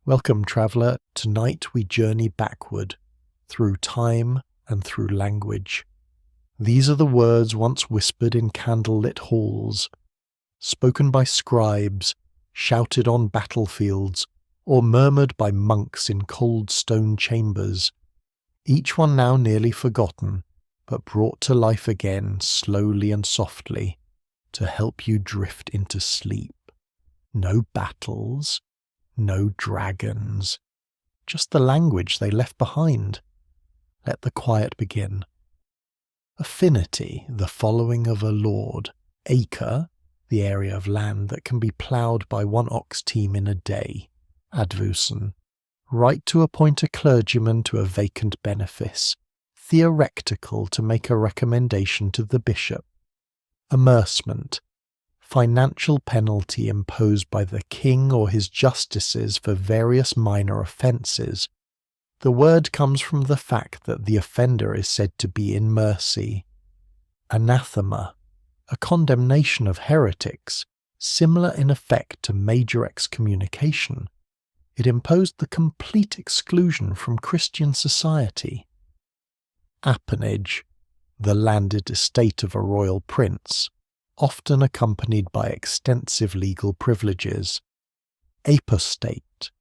Welcome, traveller. Tonight we journey backward, through time and through language. These are the words once whispered in candlelit halls, spoken by scribes, shouted on battlefields, or murmured by monks in cold stone chambers, each one now nearly forgotten, but brought to life again slowly and softly, to help you drift into sleep. No battles, no dragons, just the language they left behind. Let the quiet begin. Affinity, the following of a lord. Acre, the area of land that can be ploughed by one ox team in a day. Advusen, right to appoint a clergyman to a vacant benefice. Theoretical, to make a recommendation to the bishop. Amercement, financial penalty imposed by the king or his justices for various minor offences. The word comes from the fact that the offender is said to be in mercy. Anathema, a condemnation of heretics, similar in effect to major excommunication. It imposed the complete exclusion from Christian society. Appanage, the landed estate of a royal prince, often accompanied by extensive legal privileges. Apostate,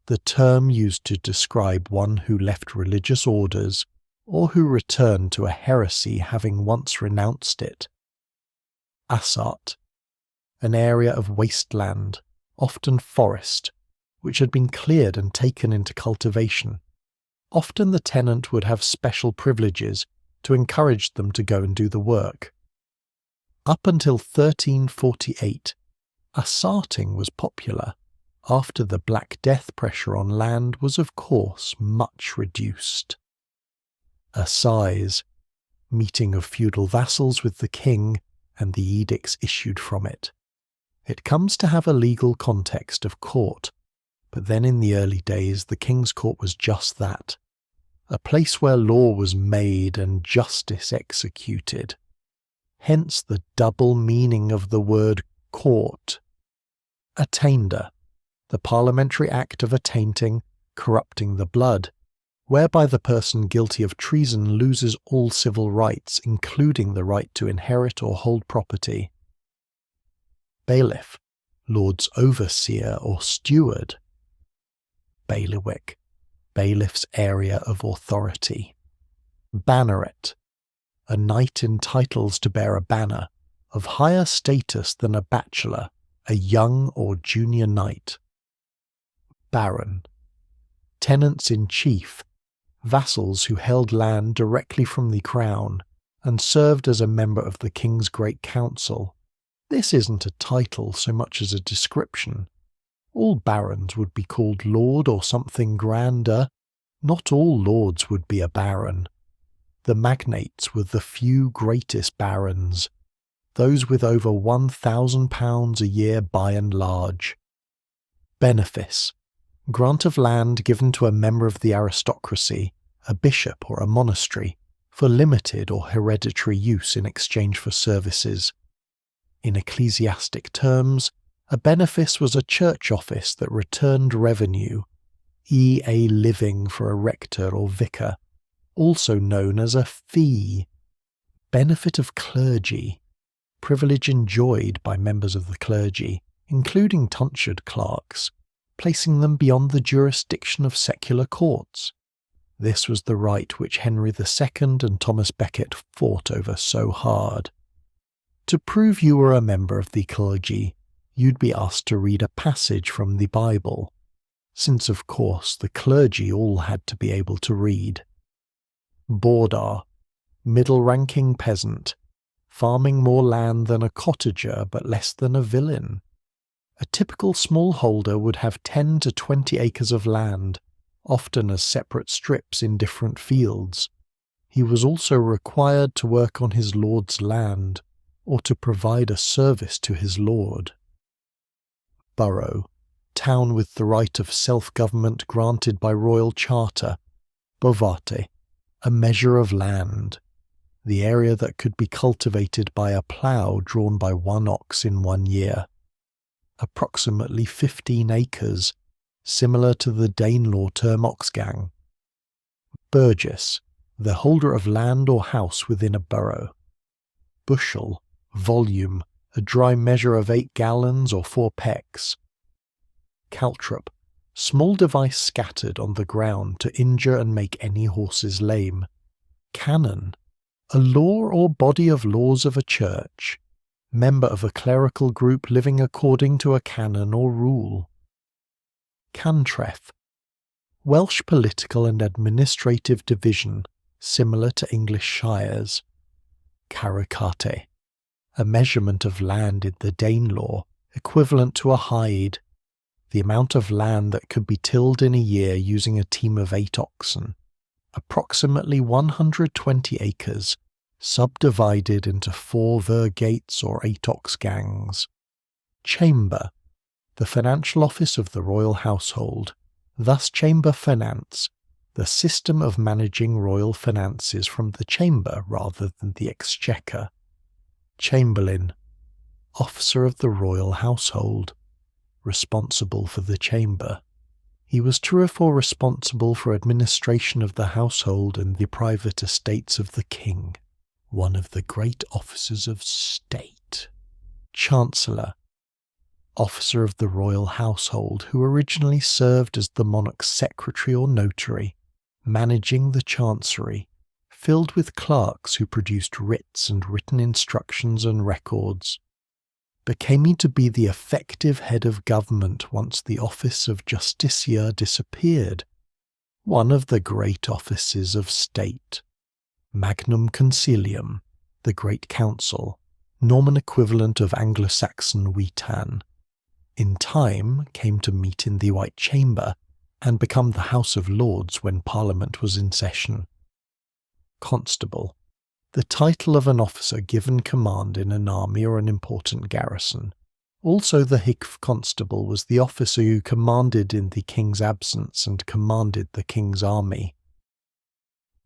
the term used to describe one who left religious orders or who returned to a heresy having once renounced it. Assart, an area of wasteland, often forest, which had been cleared and taken into cultivation. Often the tenant would have special privileges to encourage them to go and do the work. Up until 1348, assarting was popular, after the Black Death pressure on land was of course much reduced. Assize, meeting of feudal vassals with the king and the edicts issued from it. It comes to have a legal context of court, but then in the early days the king's court was just that, a place where law was made and justice executed. Hence the double meaning of the word court. Attainder, the parliamentary act of attainting, corrupting the blood, whereby the person guilty of treason loses all civil rights, including the right to inherit or hold property. Bailiff, lord's overseer or steward. Bailiwick, bailiff's area of authority. Banneret, a knight entitles to bear a banner, of higher status than a bachelor, a young or junior knight. Baron, tenants-in-chief, vassals who held land directly from the crown and served as a member of the king's great council. This isn't a title so much as a description. All barons would be called lord or something grander. Not all lords would be a baron. The magnates were the few greatest barons, those with over £1,000 a year by and large. Benefice, grant of land given to a member of the aristocracy, a bishop or a monastery, for limited or hereditary use in exchange for services. In ecclesiastic terms, a benefice was a church office that returned revenue, a living for a rector or vicar, also known as a fee. Benefit of clergy, privilege enjoyed by members of the clergy, including tonsured clerks, placing them beyond the jurisdiction of secular courts. This was the right which Henry II and Thomas Becket fought over so hard. To prove you were a member of the clergy, you'd be asked to read a passage from the Bible, since of course the clergy all had to be able to read. Bordar, middle-ranking peasant, farming more land than a cottager but less than a villein. A typical smallholder would have 10 to 20 acres of land, often as separate strips in different fields. He was also required to work on his lord's land, or to provide a service to his lord. Borough, town with the right of self-government granted by royal charter. Bovate, a measure of land, the area that could be cultivated by a plough drawn by one ox in 1 year. Approximately 15 acres, similar to the Danelaw term oxgang. Burgess, the holder of land or house within a borough. Bushel, volume, a dry measure of 8 gallons or 4 pecks. Caltrop, small device scattered on the ground to injure and make any horses lame. Canon, a law or body of laws of a church, member of a clerical group living according to a canon or rule. Cantref, Welsh political and administrative division, similar to English shires. Caricate, a measurement of land in the Danelaw, equivalent to a hide, the amount of land that could be tilled in a year using a team of 8 oxen, approximately 120 acres, subdivided into 4 vergates or 8 oxgangs. Chamber, the financial office of the royal household, thus chamber finance, the system of managing royal finances from the chamber rather than the exchequer. Chamberlain, officer of the royal household, responsible for the chamber. He was true or responsible for administration of the household and the private estates of the king, one of the great officers of state. Chancellor, officer of the royal household who originally served as the monarch's secretary or notary, managing the chancery, filled with clerks who produced writs and written instructions and records, became to be the effective head of government once the office of justiciar disappeared, one of the great offices of state. Magnum Concilium, the Great Council, Norman equivalent of Anglo-Saxon Witan, in time came to meet in the White Chamber and become the House of Lords when Parliament was in session. Constable, the title of an officer given command in an army or an important garrison. Also the Higf Constable was the officer who commanded in the king's absence and commanded the king's army.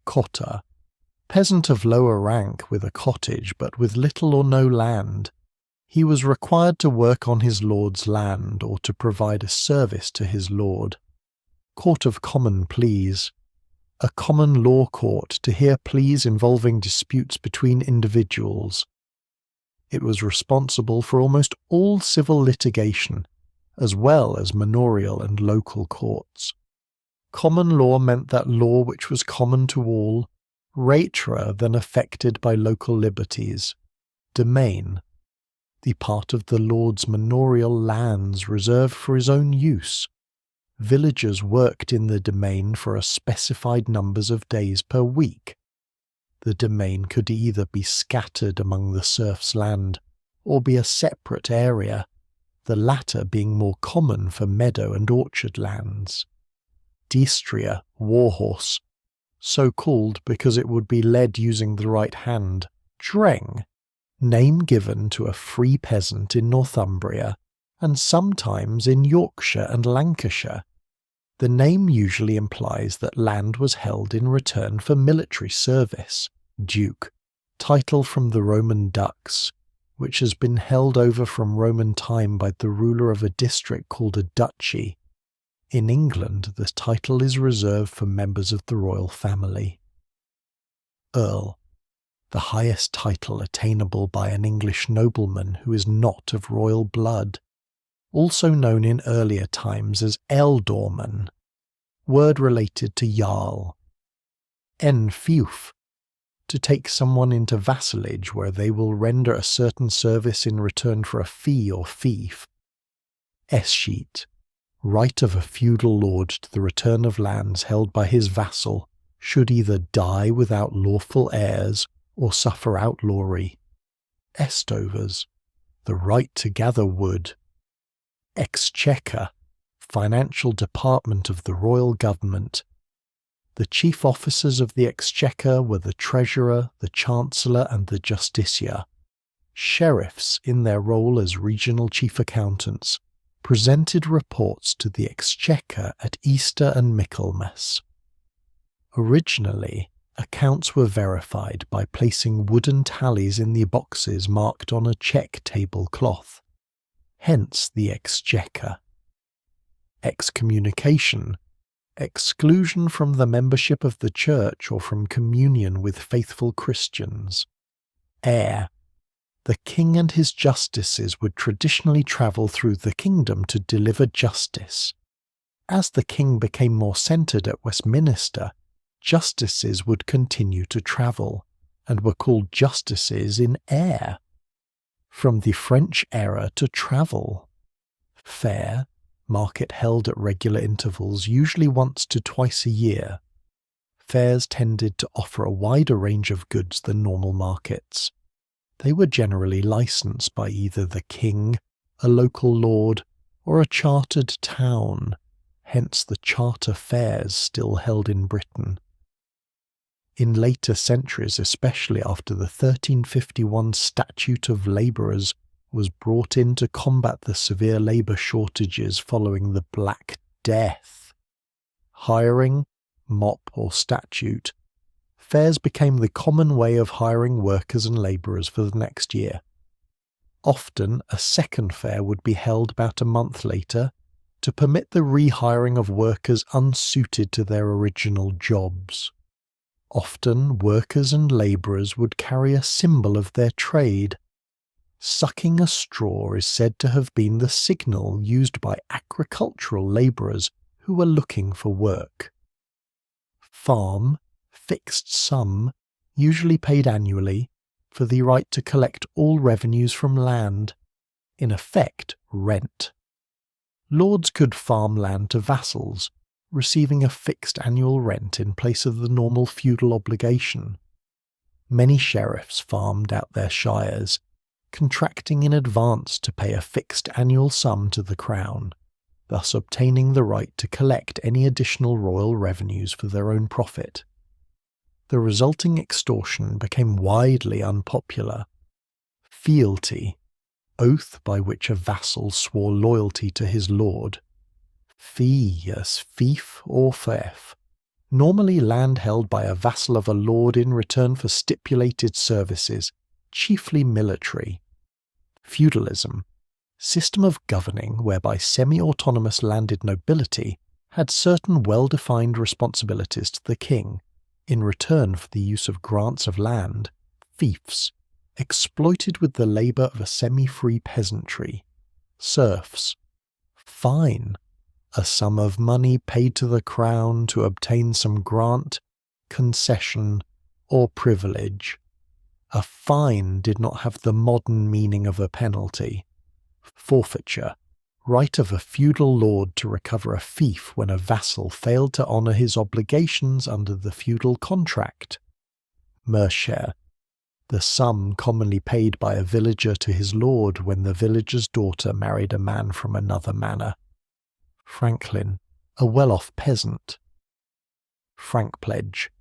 Cotter, peasant of lower rank with a cottage but with little or no land. He was required to work on his lord's land or to provide a service to his lord. Court of Common Pleas, a common law court to hear pleas involving disputes between individuals. It was responsible for almost all civil litigation, as well as manorial and local courts. Common law meant that law which was common to all, rarer than affected by local liberties. Domain, the part of the lord's manorial lands reserved for his own use. Villagers worked in the domain for a specified numbers of days per week. The domain could either be scattered among the serf's land or be a separate area, the latter being more common for meadow and orchard lands. Deistria, warhorse, so called because it would be led using the right hand. Dreng, name given to a free peasant in Northumbria and sometimes in Yorkshire and Lancashire. The name usually implies that land was held in return for military service. Duke, title from the Roman dux, which has been held over from Roman time by the ruler of a district called a duchy. In England, the title is reserved for members of the royal family. Earl, the highest title attainable by an English nobleman who is not of royal blood, also known in earlier times as ealdorman, word related to jarl. Fief, to take someone into vassalage where they will render a certain service in return for a fee or fief. Escheat, right of a feudal lord to the return of lands held by his vassal, should either die without lawful heirs or suffer outlawry. Estovers, the right to gather wood. Exchequer, financial department of the royal government. The chief officers of the exchequer were the treasurer, the chancellor, and the justiciar. Sheriffs, in their role as regional chief accountants, presented reports to the exchequer at Easter and Michaelmas. Originally, accounts were verified by placing wooden tallies in the boxes marked on a check tablecloth. Hence the exchequer. excommunication, exclusion from the membership of the church or from communion with faithful Christians. Heir. The king and his justices would traditionally travel through the kingdom to deliver justice. As the king became more centred at Westminster, justices would continue to travel, and were called justices in air. From the French era to travel. Fair, market held at regular intervals, usually once to twice a year. Fairs tended to offer a wider range of goods than normal markets. They were generally licensed by either the king, a local lord, or a chartered town, hence the charter fairs still held in Britain. In later centuries, especially after the 1351 Statute of Labourers was brought in to combat the severe labour shortages following the Black Death, hiring, mop or statute, fairs became the common way of hiring workers and labourers for the next year. Often a second fair would be held about a month later to permit the rehiring of workers unsuited to their original jobs. Often workers and labourers would carry a symbol of their trade. Sucking a straw is said to have been the signal used by agricultural labourers who were looking for work. Farm, fixed sum, usually paid annually, for the right to collect all revenues from land, in effect rent. Lords could farm land to vassals, receiving a fixed annual rent in place of the normal feudal obligation. Many sheriffs farmed out their shires, contracting in advance to pay a fixed annual sum to the crown, thus obtaining the right to collect any additional royal revenues for their own profit. The resulting extortion became widely unpopular. Fealty, oath by which a vassal swore loyalty to his lord. Fee as fief or fief, normally land held by a vassal of a lord in return for stipulated services, chiefly military. Feudalism, system of governing whereby semi-autonomous landed nobility had certain well-defined responsibilities to the king, in return for the use of grants of land, fiefs, exploited with the labour of a semi-free peasantry. Serfs. Fine, a sum of money paid to the crown to obtain some grant, concession, or privilege. A fine did not have the modern meaning of a penalty. Forfeiture, right of a feudal lord to recover a fief when a vassal failed to honour his obligations under the feudal contract. Mershare, the sum commonly paid by a villager to his lord when the villager's daughter married a man from another manor. Franklin, a well-off peasant. Frank pledge,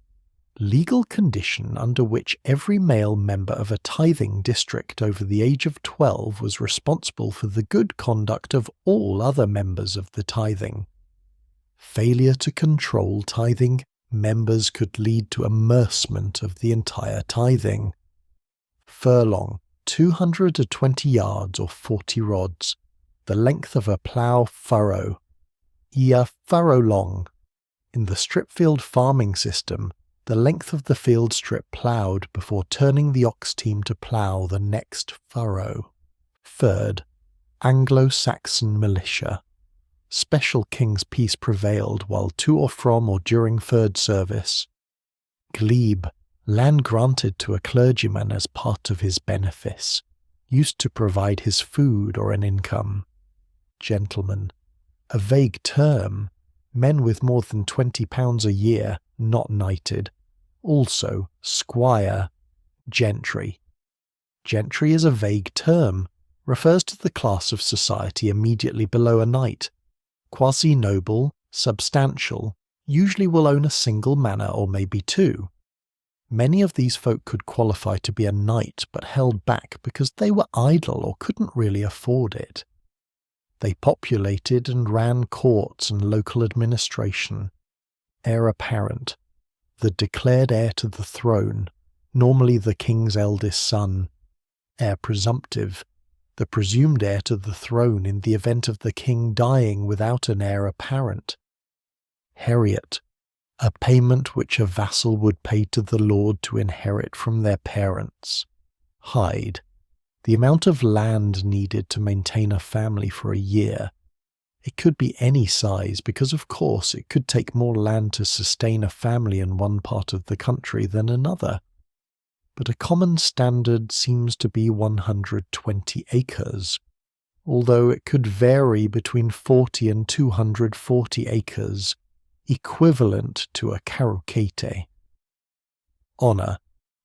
legal condition under which every male member of a tithing district over the age of 12 was responsible for the good conduct of all other members of the tithing. Failure to control tithing members could lead to amercement of the entire tithing. Furlong, 220 yards or 40 rods, the length of a plough furrow. Ia furrow long. In the strip-field farming system, the length of the field strip ploughed before turning the ox team to plough the next furrow. Third, Anglo-Saxon militia. Special king's peace prevailed while to or from or during third service. Glebe, land granted to a clergyman as part of his benefice, used to provide his food or an income. Gentleman, a vague term, men with more than £20 a year, not knighted. Also, squire, gentry. Gentry is a vague term, refers to the class of society immediately below a knight. Quasi-noble, substantial, usually will own a single manor or maybe two. Many of these folk could qualify to be a knight but held back because they were idle or couldn't really afford it. They populated and ran courts and local administration. Heir apparent, the declared heir to the throne, normally the king's eldest son. Heir presumptive, the presumed heir to the throne in the event of the king dying without an heir apparent. Heriot, a payment which a vassal would pay to the lord to inherit from their parents. Hide, the amount of land needed to maintain a family for a year. It could be any size because, of course, it could take more land to sustain a family in one part of the country than another. But a common standard seems to be 120 acres, although it could vary between 40 and 240 acres, equivalent to a carucate. Honour,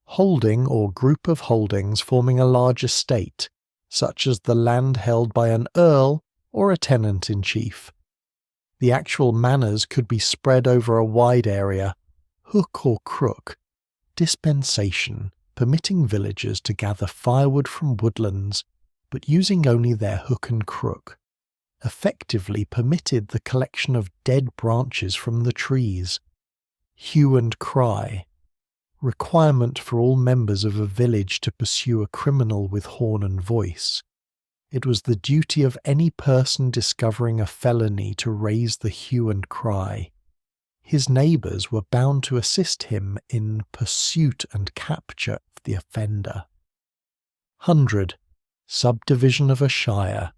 holding or group of holdings forming a large estate, such as the land held by an earl or a tenant-in-chief. The actual manors could be spread over a wide area. Hook or crook, dispensation, permitting villagers to gather firewood from woodlands, but using only their hook and crook, effectively permitted the collection of dead branches from the trees. Hue and cry, requirement for all members of a village to pursue a criminal with horn and voice. It was the duty of any person discovering a felony to raise the hue and cry. His neighbours were bound to assist him in pursuit and capture of the offender. 100. Subdivision of a shire,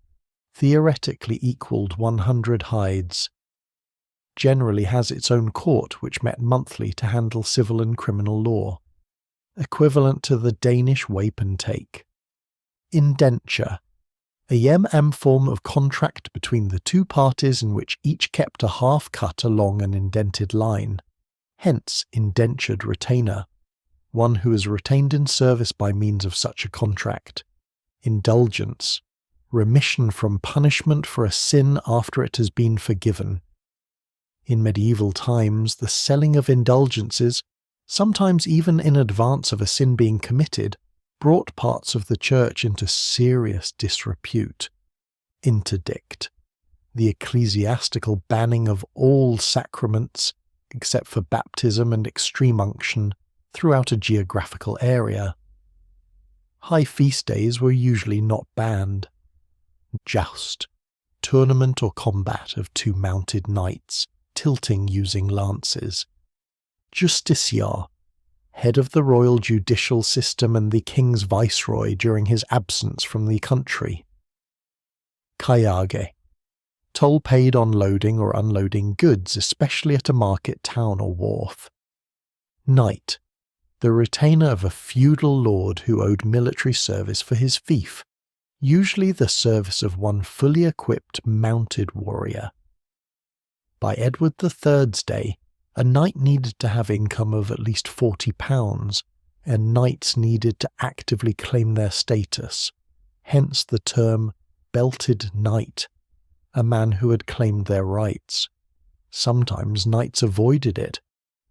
theoretically equalled 100 hides. Generally has its own court which met monthly to handle civil and criminal law. Equivalent to the Danish wapentake. Indenture, a yeoman form of contract between the two parties in which each kept a half cut along an indented line, hence indentured retainer, one who is retained in service by means of such a contract. Indulgence, remission from punishment for a sin after it has been forgiven. In medieval times, the selling of indulgences, sometimes even in advance of a sin being committed, brought parts of the church into serious disrepute. Interdict, the ecclesiastical banning of all sacraments, except for baptism and extreme unction, throughout a geographical area. High feast days were usually not banned. Joust, tournament or combat of two mounted knights, tilting using lances. Justiciar, head of the royal judicial system and the king's viceroy during his absence from the country. Kayage, toll paid on loading or unloading goods, especially at a market town or wharf. Knight, the retainer of a feudal lord who owed military service for his fief, usually the service of one fully equipped mounted warrior. By Edward III's day, a knight needed to have income of at least £40, and knights needed to actively claim their status, hence the term belted knight, a man who had claimed their rights. Sometimes knights avoided it,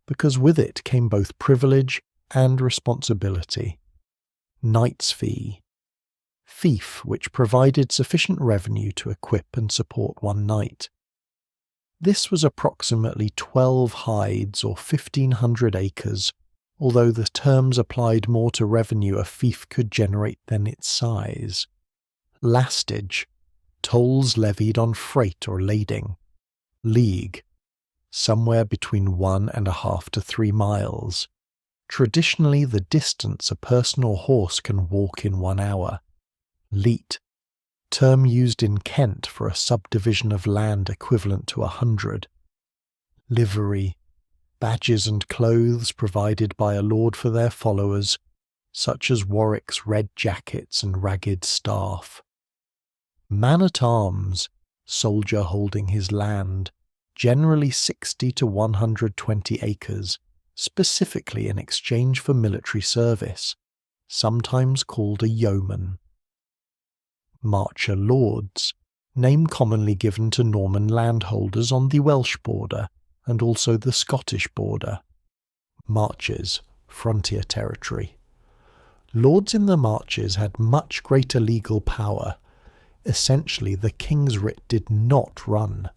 because with it came both privilege and responsibility. Knight's fee, fief which provided sufficient revenue to equip and support one knight. This was approximately 12 hides or 1,500 acres, although the terms applied more to revenue a fief could generate than its size. Lastage, tolls levied on freight or lading. League, somewhere between 1.5 to 3 miles. Traditionally the distance a person or horse can walk in 1 hour. Leet, term used in Kent for a subdivision of land equivalent to 100. Livery, badges and clothes provided by a lord for their followers, such as Warwick's red jackets and ragged staff. Man-at-arms, soldier holding his land, generally 60 to 120 acres, specifically in exchange for military service, sometimes called a yeoman. Marcher lords, name commonly given to Norman landholders on the Welsh border and also the Scottish border. Marches, frontier territory. Lords in the marches had much greater legal power. Essentially, the king's writ did not run.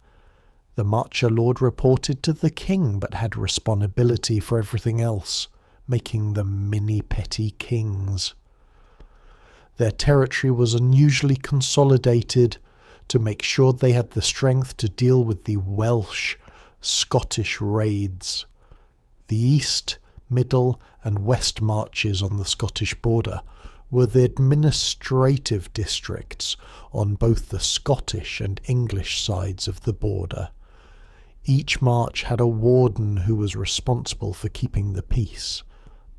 The marcher lord reported to the king but had responsibility for everything else, making them mini-petty kings. Their territory was unusually consolidated to make sure they had the strength to deal with the Welsh, Scottish raids. The east, middle and west marches on the Scottish border were the administrative districts on both the Scottish and English sides of the border. Each march had a warden who was responsible for keeping the peace.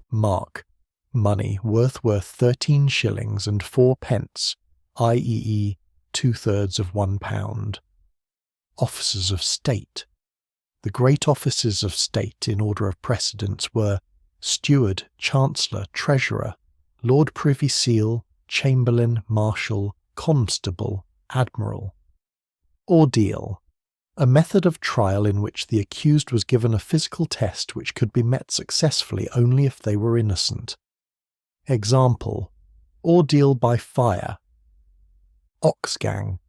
Mark, money worth 13 shillings and 4 pence, i.e. 2/3 of £1. Officers of state. The great officers of state in order of precedence were Steward, Chancellor, Treasurer, Lord Privy Seal, Chamberlain, Marshal, Constable, Admiral. Ordeal. A method of trial in which the accused was given a physical test which could be met successfully only if they were innocent. Example: ordeal by fire. Oxgang.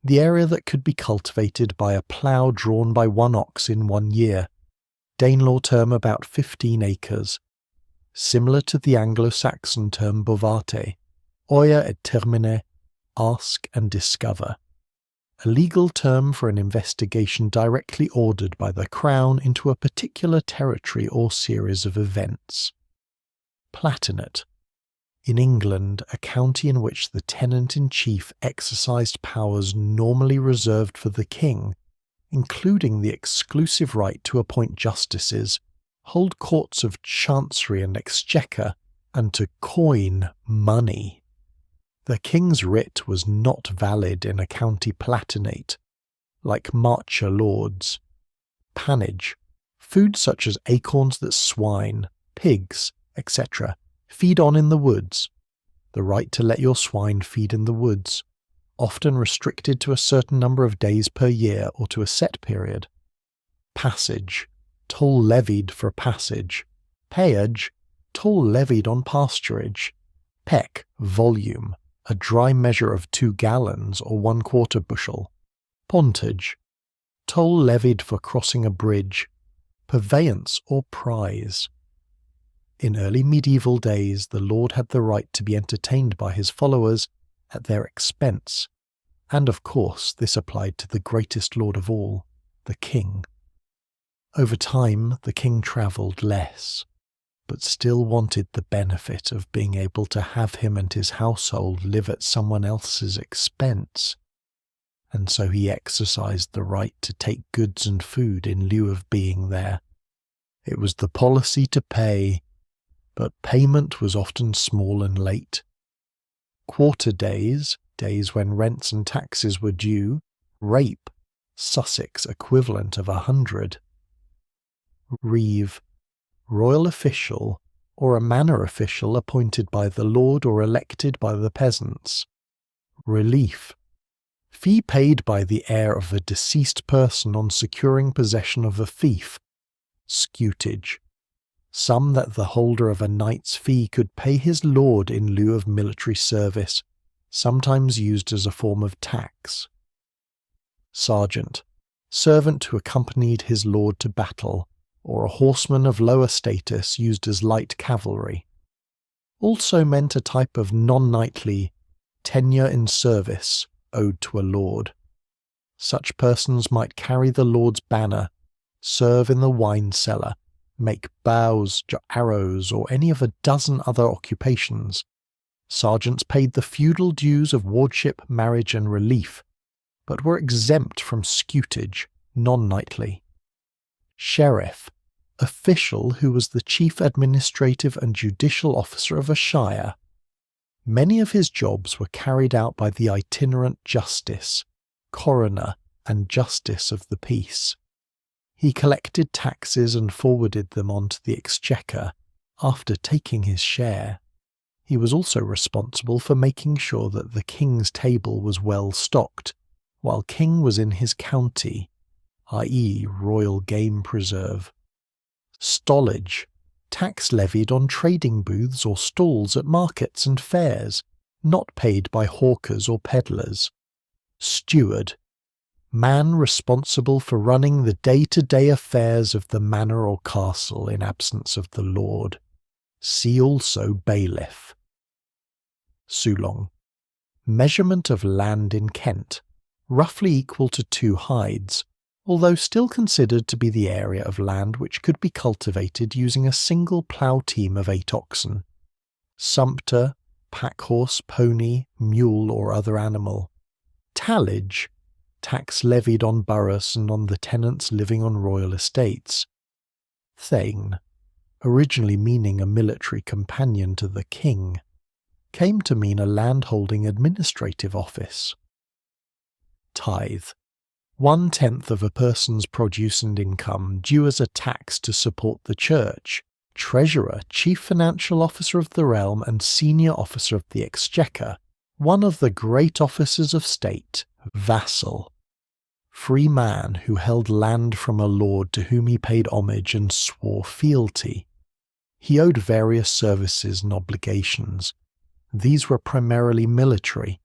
The area that could be cultivated by a plough drawn by one ox in 1 year. Danelaw term about 15 acres. Similar to the Anglo-Saxon term bovate, oia et termine, ask and discover. A legal term for an investigation directly ordered by the Crown into a particular territory or series of events. Platinate. In England, a county in which the tenant-in-chief exercised powers normally reserved for the king, including the exclusive right to appoint justices, hold courts of chancery and exchequer, and to coin money. The king's writ was not valid in a county platinate, like marcher lords. Pannage. Food such as acorns that swine, pigs, etc. feed on in the woods. The right to let your swine feed in the woods, often restricted to a certain number of days per year or to a set period. Passage. Toll levied for passage. Peage. Toll levied on pasturage. Peck. Volume. A dry measure of 2 gallons or 1/4 bushel. Pontage. Toll levied for crossing a bridge. Purveyance or prize. In early medieval days, the lord had the right to be entertained by his followers at their expense, and of course this applied to the greatest lord of all, the king. Over time, the king travelled less, but still wanted the benefit of being able to have him and his household live at someone else's expense, and so he exercised the right to take goods and food in lieu of being there. It was the policy to pay, but payment was often small and late. Quarter days, days when rents and taxes were due. Rape, Sussex equivalent of 100. Reeve, royal official or a manor official appointed by the lord or elected by the peasants. Relief, fee paid by the heir of a deceased person on securing possession of a fief. Scutage, sum that the holder of a knight's fee could pay his lord in lieu of military service, sometimes used as a form of tax. Sergeant, servant who accompanied his lord to battle, or a horseman of lower status used as light cavalry. Also meant a type of non-knightly tenure in service owed to a lord. Such persons might carry the lord's banner, serve in the wine cellar, make bows, arrows, or any of a dozen other occupations. Sergeants paid the feudal dues of wardship, marriage, and relief, but were exempt from scutage, non-knightly. Sheriff, official who was the chief administrative and judicial officer of a shire. Many of his jobs were carried out by the itinerant justice, coroner, and justice of the peace. He collected taxes and forwarded them on to the exchequer after taking his share. He was also responsible for making sure that the king's table was well stocked, while king was in his county, i.e. royal game preserve. Stolage, tax levied on trading booths or stalls at markets and fairs, not paid by hawkers or peddlers. Steward, man responsible for running the day-to-day affairs of the manor or castle in absence of the lord. See also bailiff. Sulong. Measurement of land in Kent, roughly equal to 2 hides, although still considered to be the area of land which could be cultivated using a single plough team of 8 oxen. Sumpter, packhorse, pony, mule or other animal. Tallage, tax levied on boroughs and on the tenants living on royal estates. Thane, originally meaning a military companion to the king, came to mean a landholding administrative office. Tithe, 1/10 of a person's produce and income due as a tax to support the church. Treasurer, chief financial officer of the realm and senior officer of the exchequer, one of the great officers of state. Vassal, free man who held land from a lord to whom he paid homage and swore fealty. He owed various services and obligations. These were primarily military,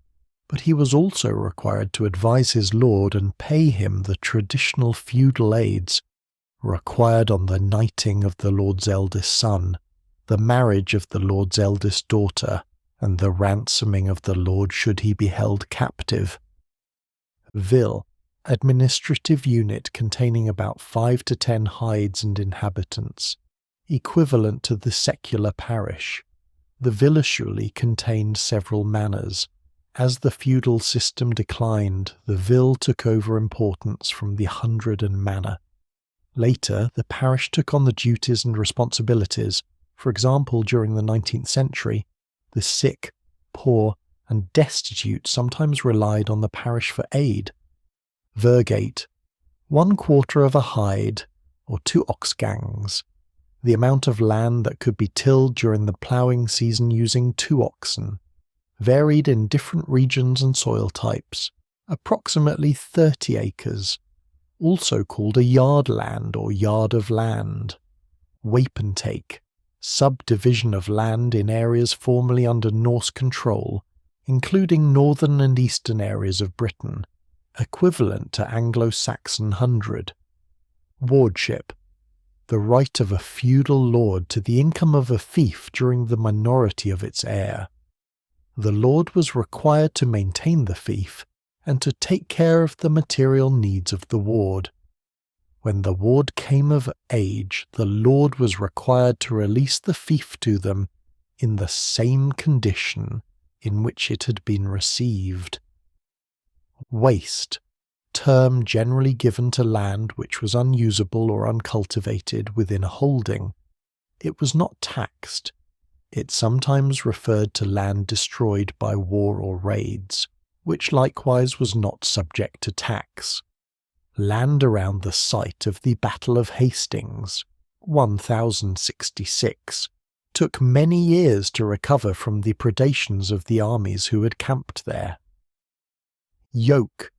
but he was also required to advise his lord and pay him the traditional feudal aids required on the knighting of the lord's eldest son, the marriage of the lord's eldest daughter, and the ransoming of the lord should he be held captive. Ville, administrative unit containing about 5 to 10 hides and inhabitants, equivalent to the secular parish. The villasually contained several manors. As the feudal system declined, the ville took over importance from the hundred and manor. Later, the parish took on the duties and responsibilities. For example, during the 19th century, the sick, poor, and destitute sometimes relied on the parish for aid. Vergate, 1/4 of a hide, or 2 ox gangs, the amount of land that could be tilled during the ploughing season using 2 oxen, varied in different regions and soil types, approximately 30 acres, also called a yard land or yard of land. Wapentake, subdivision of land in areas formerly under Norse control, including northern and eastern areas of Britain, equivalent to Anglo-Saxon hundred. Wardship, the right of a feudal lord to the income of a fief during the minority of its heir. The lord was required to maintain the fief and to take care of the material needs of the ward. When the ward came of age, the lord was required to release the fief to them in the same condition in which it had been received. Waste, term generally given to land which was unusable or uncultivated within a holding. It was not taxed. It sometimes referred to land destroyed by war or raids, which likewise was not subject to tax. Land around the site of the Battle of Hastings, 1066, took many years to recover from the predations of the armies who had camped there. Yoke,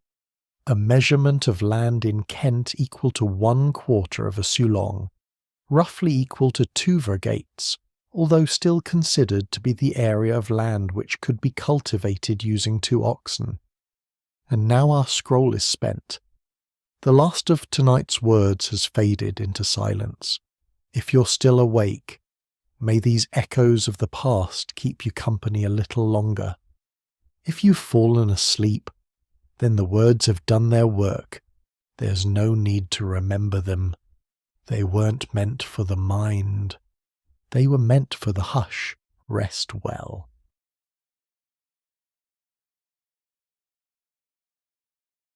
a measurement of land in Kent equal to 1/4 of a sulong, roughly equal to 2 vergates, although still considered to be the area of land which could be cultivated using 2 oxen. And now our scroll is spent. The last of tonight's words has faded into silence. If you're still awake, may these echoes of the past keep you company a little longer. If you've fallen asleep, then the words have done their work. There's no need to remember them. They weren't meant for the mind. They were meant for the hush. Rest well.